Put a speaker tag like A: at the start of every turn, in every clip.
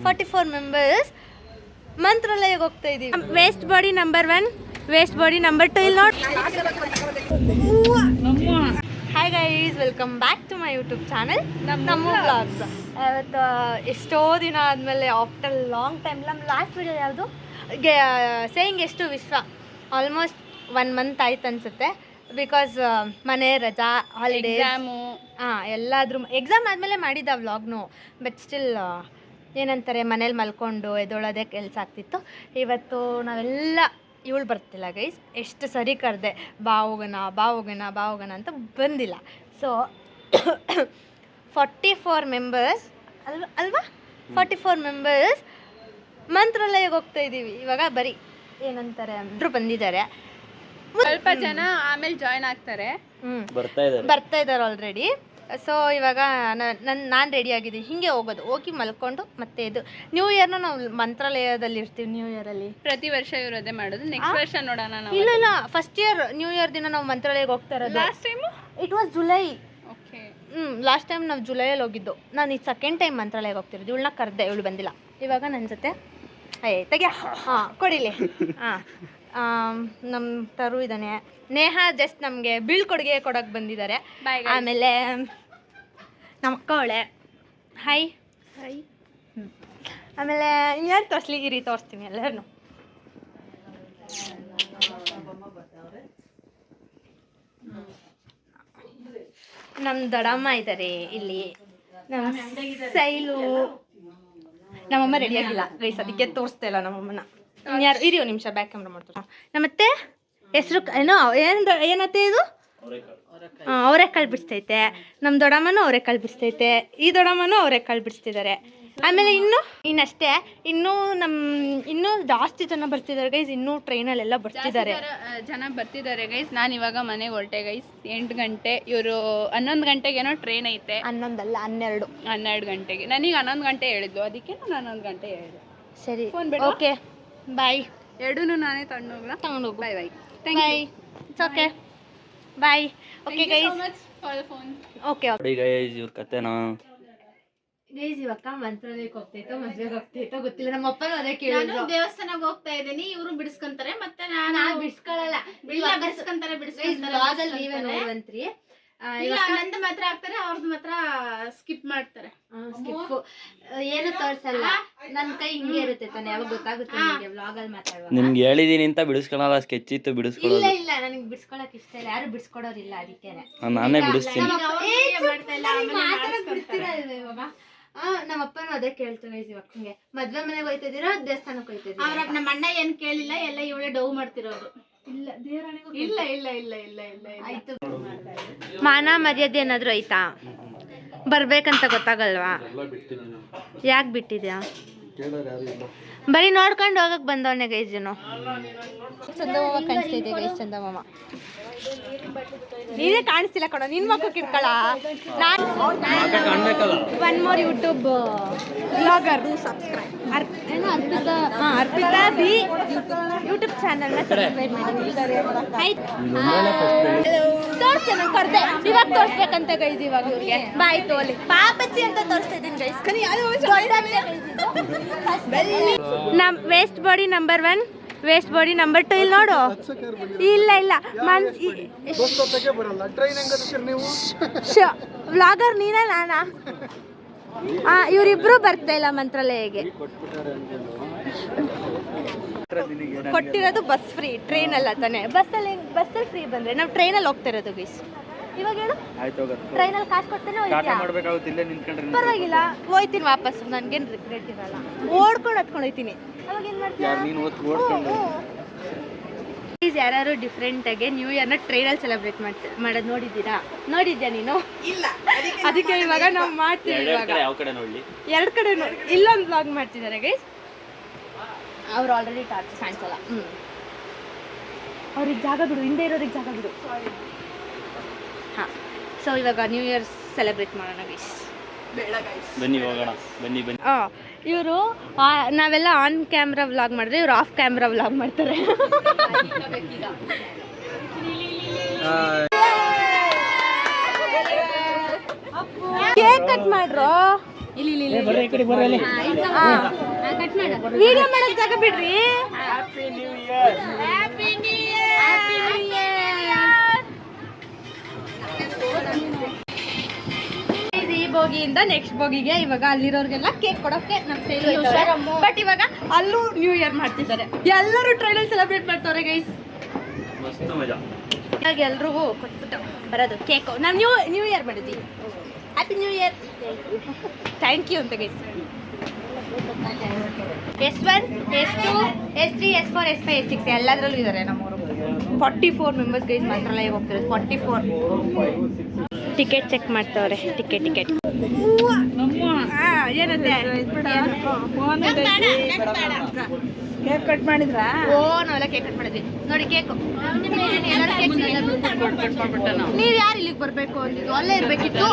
A: 44 members ಮಂತ್ರಾಲಯಕ್ಕೆ ಹೋಗ್ತಾ ಇದೀವಿ. Waste body number 1, waste body number 2 ಇಲ್ಲಿ ನೋಡಿ. Hi guys, welcome back to my YouTube channel ನಮ್ಮ ವ್ಲಾಗ್ಸ್. ಇವತ್ತು ಎಷ್ಟೋ ದಿನ ಆದಮೇಲೆ ಆಫ್ಟರ್ ಲಾಂಗ್ ಟೈಮ್ ನಮ್ಮ ಲಾಸ್ಟ್ ವಿಡಿಯೋ ಯಾವುದು ಸೇಯಿಂಗ್ ಎಷ್ಟು ವಿಶ್ವ ಆಲ್ಮೋಸ್ಟ್ 1 ಮಂತ್ ಆಯ್ತು ಅನಿಸುತ್ತೆ. ಬಿಕಾಸ್ ಮನೆ ರಜಾ ಹಾಲಿಡೇ ಎಲ್ಲಾದ್ರೂ ಎಕ್ಸಾಮ್ ಆದಮೇಲೆ ಮಾಡಿದ್ದ ವ್ಲಾಗ್ನು. ಬಟ್ ಸ್ಟಿಲ್ ಏನಂತಾರೆ, ಮನೇಲಿ ಮಲ್ಕೊಂಡು ಎದೊಳೋದೇ ಕೆಲಸ ಆಗ್ತಿತ್ತು. ಇವತ್ತು ನಾವೆಲ್ಲ ಇವಳು ಬರ್ತಿಲ್ಲ ಗೈಸ್, ಎಷ್ಟು ಸರಿ ಕರೆದೆ ಬಾ ಹೋಗೋಣ ಅಂತ ಬಂದಿಲ್ಲ. ಸೊ 44 ಮೆಂಬರ್ಸ್ ಅಲ್ವಾ 44 ಮೆಂಬರ್ಸ್ ಮಂತ್ರಾಲಯಕ್ಕೆ ಹೋಗ್ತಾ ಇದ್ದೀವಿ. ಇವಾಗ ಬರೀ ಏನಂತಾರೆ ಅಂದರು ಬಂದಿದ್ದಾರೆ,
B: ಸ್ವಲ್ಪ ಜನ ಆಮೇಲೆ ಜಾಯ್ನ್ ಆಗ್ತಾರೆ,
A: ಬರ್ತಾ ಇದ್ದಾರೆ ಆಲ್ರೆಡಿ. ಸೊ ಇವಾಗ ನಾನು ರೆಡಿ ಆಗಿದ್ದೀನಿ, ಹಿಂಗೆ ಹೋಗಿ ಮಲ್ಕೊಂಡು ಮತ್ತೆ ಇದು ನ್ಯೂ ಇಯರ್ನ ನಾವು ಮಂತ್ರಾಲಯದಲ್ಲಿ ಇರ್ತೀವಿ. ನ್ಯೂ ಇಯರಲ್ಲಿ
B: ಪ್ರತಿ ವರ್ಷ ಇರೋದೇ ಮಾಡೋದು. ನೆಕ್ಸ್ಟ್ ವರ್ಷ ನೋಡೋಣ ನಾವು.
A: ಇಲ್ಲ ಫಸ್ಟ್ ಇಯರ್ ನ್ಯೂ ಇಯರ್ ದಿನ ನಾವು ಮಂತ್ರಾಲಯಕ್ಕೆ ಹೋಗ್ತಾ ಇರೋದು.
B: Last time
A: it was July.
B: Okay,
A: last time ನಾವು ಜುಲೈಯಲ್ಲಿ ಹೋಗಿದ್ದು. ನಾನು ಈ ಸೆಕೆಂಡ್ ಟೈಮ್ ಮಂತ್ರಾಲಯಕ್ಕೆ ಹೋಗ್ತಿರೋದು. ಇವಳನ್ನ ಕರೆದೆ, ಇವಳು ಬಂದಿಲ್ಲ. ಇವಾಗ ನನ್ನ ಜೊತೆ ತೆಗೆ ಕೊಡಿಲಿ. ನಮ್ಮ ತರು ಇದ್ದಾನೆ, ನೇಹ ಜಸ್ಟ್ ನಮಗೆ ಬೀಳ್ಕೊಡುಗೆ ಕೊಡೋಕೆ ಬಂದಿದ್ದಾರೆ. ಆಮೇಲೆ ನಮ್ಮ ಅಕ್ಕ ಅವಳೆ ಹಾಯ್. ಆಮೇಲೆ ಯಾರು ತೋರಿಸ್ಲಿ, ಈ ರೀತಿ ತೋರಿಸ್ತೀನಿ ಎಲ್ಲರೂ. ನಮ್ಮ ದೊಡ್ಡಮ್ಮ ಇದ್ದಾರೆ ಇಲ್ಲಿ, ನಮ್ಮ ಸೈಲು. ನಮ್ಮಮ್ಮ ರೆಡಿಯಾಗಿಲ್ಲ ಗೈಸ್, ಅದಕ್ಕೆ ತೋರಿಸ್ತಾ ಇಲ್ಲ ನಮ್ಮಮ್ಮನ. ಯಾರು ಇರಿ ಒಂದು ನಿಮಿಷ, ಬ್ಯಾಕ್ ಕ್ಯಾಮ್ರಾ ಮಾಡ್ತಾರೆ. ನಮ್ಮತ್ತೆ ಹೆಸರು ಏನತ್ತೆ ಇದು? ಅವರೆಕಾಳು ಬಿಡಿಸ್ತೈತೆ. ನಮ್ಮ ದೊಡ್ಡಮ್ಮನೂ ಅವರೆಕಾಳು ಬಿಡಿಸ್ತೈತೆ, ಈ ದೊಡ್ಡಮ್ಮನೂ ಅವರೆಕಾಳು ಬಿಡಿಸ್ತಿದ್ದಾರೆ. ಆಮೇಲೆ ಇನ್ನಷ್ಟೇ ಇನ್ನೂ ಜಾಸ್ತಿ ಜನ ಬರ್ತಿದ್ದಾರೆ ಗೈಸ್. ಇನ್ನೂ ಟ್ರೈನಲ್ಲೆಲ್ಲ ಬರ್ತಿದ್ದಾರೆ,
B: ಜನ ಬರ್ತಿದ್ದಾರೆ ಗೈಸ್. ನಾನು ಇವಾಗ ಮನೆಗೆ ಹೊರಟೆ ಗೈಸ್. 8 ಗಂಟೆ, ಇವರು 11 ಗಂಟೆಗೇನೋ ಟ್ರೈನ್ ಐತೆ.
A: 11 ಅಲ್ಲ
B: 12 ಗಂಟೆಗೆ. ನನಗೆ 11 ಗಂಟೆ ಹೇಳಿದ್ಲು, ಅದಕ್ಕೆ ನಾನು 11 ಗಂಟೆ ಹೇಳಿದೆ.
A: ಸರಿ, ಓಕೆ ಬಾಯ್.
B: ಎರಡೂ ನಾನೇ ತಗೊಂಡೋಗ್ಲಾ? Bye bye.
A: Bye, it's okay, bye. Okay guys, okay
C: guys ಇವ್ರ ಕತೆನಾ
A: ಗೈಸ್. ಇವಾಗ ಮಂತ್ರಾಲಯಕ್ಕೆ ಹೋಗ್ತೈತೋ ಮದ್ವೆಗೆ ಹೋಗ್ತೈತೋ ಗೊತ್ತಿಲ್ಲ. ನಮ್ಮ ಅಪ್ಪನೂ ಅದೇ ಕೇಳಿದ್ರು.
D: ದೇವಸ್ಥಾನಕ್ಕೆ ಹೋಗ್ತಾ ಇದ್ದೀನಿ, ಇವರು ಬಿಡಿಸ್ಕೊಂತಾರೆ, ಮತ್ತೆ
A: ನಾನು ಬಿಡಿಸ್ಕೊಳ್ಳಲ್ಲ.
D: ಬಿಡಿಸ್ಕೊಂತಾರೆ
A: ನೀವೇ ನೋಡುವಂತ್ರಿ.
D: ನಂದು ಮಾತ್ರ ಹಾಕ್ತಾರೆ, ಅವ್ರದ್ದು ಮಾತ್ರ ಸ್ಕಿಪ್ ಮಾಡ್ತಾರೆ.
A: ಏನು ತೋರ್ಸಲ್ಲ, ನನ್ನ ಕೈ ಹಿಂಗೆ ಇರುತ್ತೆ ತಾನೆ, ಯಾವಾಗ ಗೊತ್ತಾಗುತ್ತೆ ನಿಮಗೆ ವ್ಲಾಗ್ ಅಲ್ಲಿ ಮಾತಾಡುವಾಗ.
C: ನಿಮ್ಗೆ ಹೇಳಿದೀನಿ ಅಂತ ಬಿಡಿಸ್ಕೊಳ್ಳಲ್ಲ, ಸ್ಕೆಚ್ ಇತ್ತು ಬಿಡಿಸ್ಕೊಳ್ಳೋದು.
A: ಇಲ್ಲ ನನಗೆ ಬಿಡಿಸ್ಕೊಳಕ್ ಇಷ್ಟ ಇಲ್ಲ, ಯಾರು ಬಿಡಿಸ್ಕೊಡೋರಿಲ್ಲ, ಅದಕ್ಕೇನೆ
C: ನಾನೇ ಬಿಡಿಸ್ತೀನಿ.
A: ನಮ್ಮ ಅಪ್ಪನೂ ಅದೇ ಕೇಳ್ತಾನೆ. ಇವಾಗ ಮದ್ವೆ ಮನೆಗೆ ಹೋಯ್ತಾ ಇದೀರಾ, ದೇವಸ್ಥಾನಕ್ಕೆ ಹೋಯ್ತಾ ಇದೀರಾ?
D: ಅವ್ರ ನಮ್ಮ ಅಣ್ಣ ಏನ್ ಕೇಳಿಲ್ಲ, ಎಲ್ಲ ಇವಳೆ ಡೌ ಮಾಡ್ತಿರೋದು.
A: ಇಲ್ಲ ದೇವರನಿಗೂ
D: ಇಲ್ಲ
A: ಆಯ್ತು. ಮಾನ ಮರ್ಯಾದೆ ಏನಾದ್ರು ಆಯ್ತಾ? ಬರ್ಬೇಕಂತ ಗೊತ್ತಾಗಲ್ವಾ? ಯಾಕೆ ಬಿಟ್ಟಿದ್ಯಾ? ಬರೀ ನೋಡ್ಕೊಂಡು ಹೋಗಕ್ ಬಂದವನೇ ಗೈಸ್. ಚಂದಮಾಮ ಕಾಣಿಸ್ತಿದೆ ಗೈಸ್. ಚಂದಮಾಮ ನೀನೇ ಕಾಣಿಸ್ತಿಲ್ಲ ಕಣೋ, ನಿನ್ ಮಕ್ಕ ಕಿಡ್ಕೊಳ. ನಾನು 1 more YouTube blogger subscribe Arpita B YouTube ಚಾನಲ್ನ ಸಬ್ಸ್ಕ್ರೈಬ್ ಮಾಡಿ. ತೋರಿಸ್ತೇನೆ, ನಾನು ಕರೆದೆ ಇವಾಗ ತೋರಿಸ್ಬೇಕಂತ ಗೈಸ್. ಇವಾಗ ಇವ್ರಿಗೆ ಬಾಯ್ ತೋಲಿ ಪಾಪಚ್ಚಿ ಅಂತ ತೋರಿಸ್ತಾ ಇದ್ದೀನಿ ಗೈಸ್. ನಮ್ಮ waste body number 1, waste body number 2 ಇಲ್ಲಿ ನೋಡು. ಇಲ್ಲ ವ್ಲಾಗರ್ ನೀನ ನಾನಾ? ಇವರಿಬ್ರು ಬರ್ತಾ ಇಲ್ಲ ಮಂತ್ರಾಲಯಗೆ. ಕೊಟ್ಟಿರೋದು ಬಸ್ ಫ್ರೀ, ಟ್ರೈನ್ ಅಲ್ಲ ತಾನೆ. ಬಸ್ಸಲ್ಲಿ ಫ್ರೀ ಬಂದ್ರೆ ನಾವು ಟ್ರೈನಲ್ಲಿ ಹೋಗ್ತಾ ಇರೋದು ಗೈಸ್. ಇವಾಗ ಹೇಳು, ಟ್ರೈನಲ್ಲಿ ಕಾಸು ಕೊಡ್ತೇನೆ ಪರವಾಗಿಲ್ಲ, ಹೋಯ್ತೀನಿ ವಾಪಸ್. ನನ್ಗೇನು ರಿಗ್ರೆಟ್ ಇರಲ್ಲ, ಓಡ್ಕೊಂಡು ಹತ್ಕೊಂಡು ಹೋಯ್ತೀನಿ. ಅವಾಗ ಏನು ಮಾಡ್ತೀನಿ? ಪ್ಲೀಸ್ ಯಾರು ಡಿಫ್ರೆಂಟಾಗಿ ನ್ಯೂ ಇಯರ್ನ ಟ್ರೈನಲ್ಲಿ ಸೆಲೆಬ್ರೇಟ್ ಮಾಡೋದು ನೋಡಿದ್ಯಾ ನೀನು? ಇಲ್ಲ, ಅದಕ್ಕೆ ಇವಾಗ ನಾವು ಮಾಡ್ತೀವಿ. ಇವಾಗ 2 ಕಡೆ ಇಲ್ಲೊಂದು ವ್ಲಾಗ್ ಮಾಡ್ತಿದ್ದಾರೆ ಗೈಸ್. ಅವ್ರು ಆಲ್ರೆಡಿ ಟಾರ್ಚ್ ಕಾಣಿಸಲ್ಲ. ಅವ್ರಿಗೆ ಜಾಗ ಬಿಡು, ಹಿಂದೆ ಇರೋರಿಗೆ ಜಾಗ ಬಿಡು. ಹಾಂ, ಸೊ ಇವಾಗ ನ್ಯೂ ಇಯರ್ ಸೆಲೆಬ್ರೇಟ್ ಮಾಡೋಣ ಗೈಸ್.
C: ಬನ್ನಿ ಹೋಗೋಣ, ಬನ್ನಿ.
A: ಇವರು ನಾವೆಲ್ಲ ಆನ್ ಕ್ಯಾಮ್ರಾ ವ್ಲಾಗ್ ಮಾಡಿದ್ರೆ ಇವ್ರು ಆಫ್ ಕ್ಯಾಮ್ರಾ ವ್ಲಾಗ್ ಮಾಡ್ತಾರೆ. ಕೇಕ್ ಕಟ್ ಮಾಡ್ರು. ವಿಡಿಯೋ ಮಾಡಕ್ ಜಾಗ ಬಿಡ್ರಿ. ಈ ಬೋಗಿಯಿಂದ ನೆಕ್ಸ್ಟ್ ಬೋಗಿಗೆ ಇವಾಗ ಅಲ್ಲಿರೋರ್ಗೆಲ್ಲ ಕೇಕ್ ಕೊಡೋಕೆ ನಮ್ಮ ಸೇಲ್ ಬಟ್ ಇವಾಗ ಅಲ್ಲೂ ನ್ಯೂ ಇಯರ್ ಮಾಡ್ತಿದ್ದಾರೆ. ಎಲ್ಲರೂ ಟ್ರೈನಲ್ಲಿ ಸೆಲೆಬ್ರೇಟ್ ಮಾಡ್ತಾರೆ ಗೈಸ್.
C: ಮಸ್ತ್ ಮಜಾ.
A: ಇವಾಗ ಎಲ್ರಿಗೂ ಕೊಟ್ಬಿಟ್ಟು ಬರೋದು ಕೇಕು. ನಾವು ನ್ಯೂ ಇಯರ್ ಮಾಡಿದ್ವಿ. Happy new year, thank you ಅಂತ guys. S1, S2, S3, S4, S5, S6 ಎಲ್ಲದರಲ್ಲೂ ಇದ್ದಾರೆ ನಮ್ಮವರು. 44 ಮೆಂಬರ್ಸ್ ಗೈಸ್ ಮಂತ್ರಾಲಯ ಹೋಗ್ತಾರೆ. 44 ಟಿಕೆಟ್ ಚೆಕ್ ಮಾಡ್ತವ್ರೆ. ಟಿಕೆಟ್ ಏನಂತೆ ಕೇಕ್ ಕಟ್ ಮಾಡಿದ್ರ? ಓ ನಾವೆಲ್ಲ ಕೇಕ್ ಕಟ್ ಮಾಡಿದ್ವಿ ನೋಡಿ. ಕೇಕು ನೀವು ಯಾರು ಇಲ್ಲಿಗೆ ಬರ್ಬೇಕು ಅಂದಿದ್ದು? ಅಲ್ಲೇ ಇರ್ಬೇಕಿತ್ತು.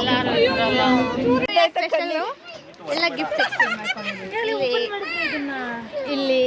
A: ಎಲ್ಲ ಗಿಫ್ಟ್ ಎಕ್ಸ್ಚೇಂಜ್ ಮಾಡ್ಕೊಂಡಿದ್ವಿ ಇಲ್ಲಿ.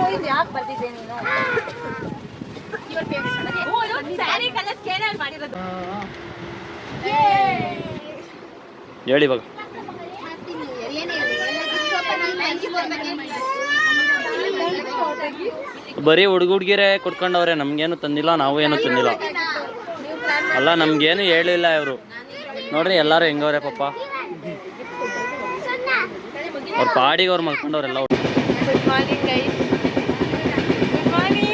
C: ನೋಡಿ
A: ಯಾಕೆ ಬರ್ತಿದ್ದೆ ನೀನು?
C: ಹೇಳಿ ಇವಾಗ. ಬರೀ ಹುಡುಗಿರೆ ಕೊಟ್ಕೊಂಡವ್ರೆ, ನಮ್ಗೇನು ತಂದಿಲ್ಲ, ನಾವು ಏನು ತಂದಿಲ್ಲ. ಅಲ್ಲ ನಮ್ಗೇನು ಹೇಳಿಲ್ಲ ಇವರು. ನೋಡ್ರಿ ಎಲ್ಲಾರು ಹೆಂಗವ್ರೆ ಪಾಪ. ಅವ್ರ ಪಾಡಿಗೆ ಅವ್ರು ಮಲ್ಕೊಂಡವ್ರೆಲ್ಲ.
A: Good morning guys. Good morning.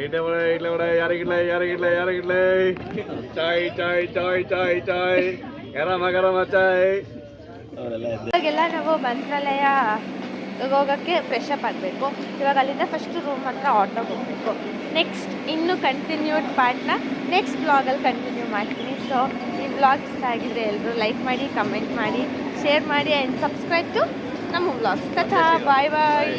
A: ಇವಾಗ ಇವಾಗೆಲ್ಲ ನಾವು ಮಂತ್ರಾಲಯ ಹೋಗೋಕ್ಕೆ ಫ್ರೆಶ್ ಅಪ್ ಆಗಬೇಕು. ಇವಾಗ ಅಲ್ಲಿಂದ ಫಸ್ಟ್ ರೂಮ್ ಹತ್ರ ಆಟೋಗೆ ಹೋಗಬೇಕು. ನೆಕ್ಸ್ಟ್ ಇನ್ನೂ ಕಂಟಿನ್ಯೂಡ್ ಪಾರ್ಟ್ನ ನೆಕ್ಸ್ಟ್ ಬ್ಲಾಗಲ್ಲಿ ಕಂಟಿನ್ಯೂ ಮಾಡ್ತೀನಿ. ಸೊ ಈ ಬ್ಲಾಗ್ ಇಷ್ಟ ಆಗಿದ್ರೆ ಎಲ್ಲರೂ ಲೈಕ್ ಮಾಡಿ, ಕಮೆಂಟ್ ಮಾಡಿ, ಶೇರ್ ಮಾಡಿ ಆ್ಯಂಡ್ ಸಬ್ಸ್ಕ್ರೈಬ್ ಟು ನಮ್ಮ ಬ್ಲಾಗ್ಸ್. ಬಾಯ್ ಬಾಯ್.